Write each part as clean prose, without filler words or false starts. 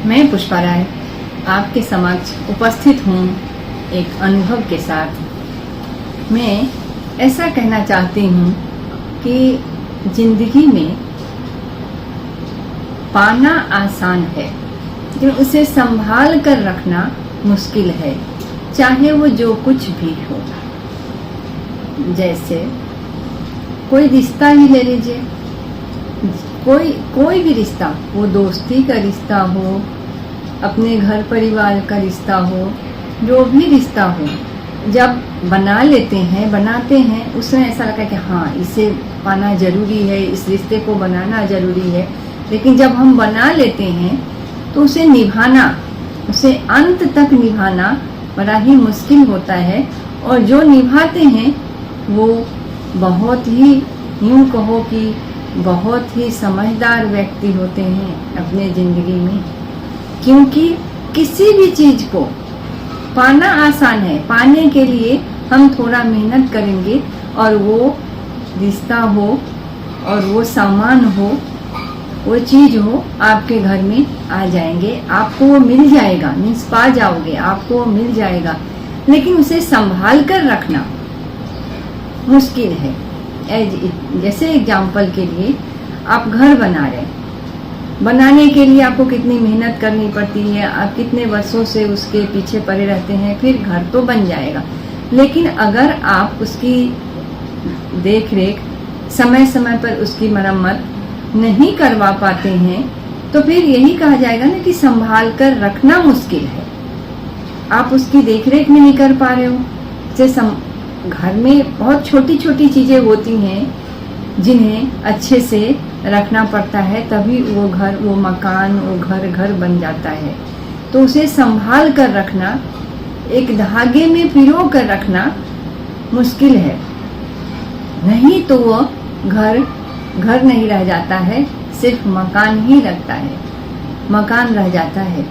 मैं पुष्पा राय आपके समक्ष उपस्थित हूँ एक अनुभव के साथ। मैं ऐसा कहना चाहती हूँ कि जिंदगी में पाना आसान है, लेकिन उसे संभाल कर रखना मुश्किल है, चाहे वो जो कुछ भी हो। जैसे कोई रिश्ता ही ले लीजिए, कोई भी रिश्ता, वो दोस्ती का रिश्ता हो, अपने घर परिवार का रिश्ता हो, जो भी रिश्ता हो, जब बनाते हैं उसमें ऐसा लगता है कि हाँ, इसे पाना जरूरी है, इस रिश्ते को बनाना जरूरी है। लेकिन जब हम बना लेते हैं तो उसे निभाना, उसे अंत तक निभाना बड़ा ही मुश्किल होता है। और जो निभाते हैं वो बहुत ही, यूं कहो कि बहुत ही समझदार व्यक्ति होते हैं अपने जिंदगी में, क्योंकि किसी भी चीज को पाना आसान है। पाने के लिए हम थोड़ा मेहनत करेंगे और वो रिश्ता हो और वो सामान हो, वो चीज हो, आपके घर में आ जाएंगे, आपको वो मिल जाएगा, मीन्स पा जाओगे, आपको वो मिल जाएगा। लेकिन उसे संभाल कर रखना मुश्किल है। जैसे एग्जाम्पल के लिए आप घर बना रहे हैं, बनाने के लिए आपको कितनी मेहनत करनी पड़ती है, आप कितने वर्षों से उसके पीछे पड़े रहते हैं, फिर घर तो बन जाएगा। लेकिन अगर आप उसकी देख रेख, समय समय पर उसकी मरम्मत नहीं करवा पाते हैं, तो फिर यही कहा जाएगा ना कि संभाल कर रखना मुश्किल है। आप उसकी देखरेख में नहीं कर पा रहे हो। जैसे घर में बहुत छोटी छोटी चीजें होती हैं जिन्हें अच्छे से रखना पड़ता है, तभी वो घर, वो मकान, वो घर बन जाता है। तो उसे संभाल कर रखना, एक धागे में पिरो कर रखना मुश्किल है। नहीं तो वो घर नहीं रह जाता है, सिर्फ मकान ही रहता है, मकान रह जाता है।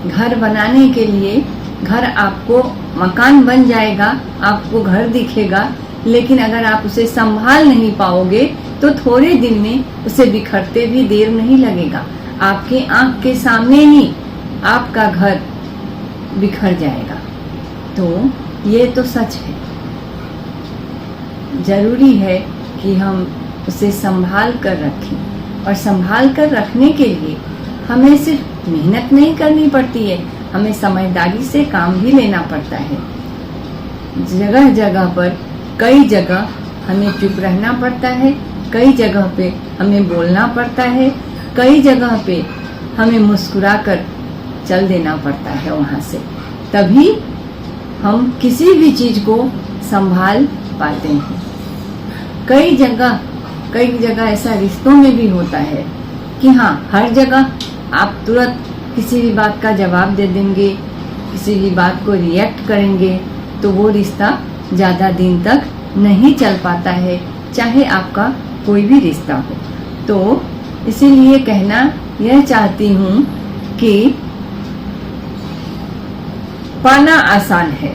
घर बनाने के लिए घर आपको मकान बन जाएगा, आपको घर दिखेगा, लेकिन अगर आप उसे संभाल नहीं पाओगे तो थोड़े दिन में उसे बिखरते भी देर नहीं लगेगा। आपके आंख के सामने ही आपका घर बिखर जाएगा। तो ये तो सच है। जरूरी है कि हम उसे संभाल कर रखें, और संभाल कर रखने के लिए हमें सिर्फ मेहनत नहीं करनी पड़ती है, हमें समझदारी से काम भी लेना पड़ता है। जगह जगह पर, कई जगह हमें चुप रहना पड़ता है, कई जगह पे हमें बोलना पड़ता है, कई जगह पे हमें मुस्कुरा कर चल देना पड़ता है वहाँ से। तभी हम किसी भी चीज को संभाल पाते हैं। कई जगह ऐसा रिश्तों में भी होता है कि हाँ, हर जगह आप तुरंत किसी भी बात का जवाब दे देंगे, किसी भी बात को रिएक्ट करेंगे, तो वो रिश्ता ज़्यादा दिन तक नहीं चल पाता है, चाहे आपका कोई भी रिश्ता हो। तो इसीलिए कहना यह चाहती हूँ कि पाना आसान है,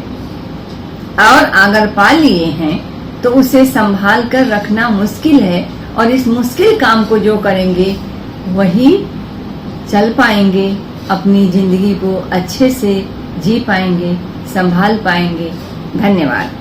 और अगर पा लिए हैं तो उसे संभाल कर रखना मुश्किल है। और इस मुश्किल काम को जो करेंगे वही चल पाएंगे, अपनी जिंदगी को अच्छे से जी पाएंगे, संभाल पाएंगे। धन्यवाद।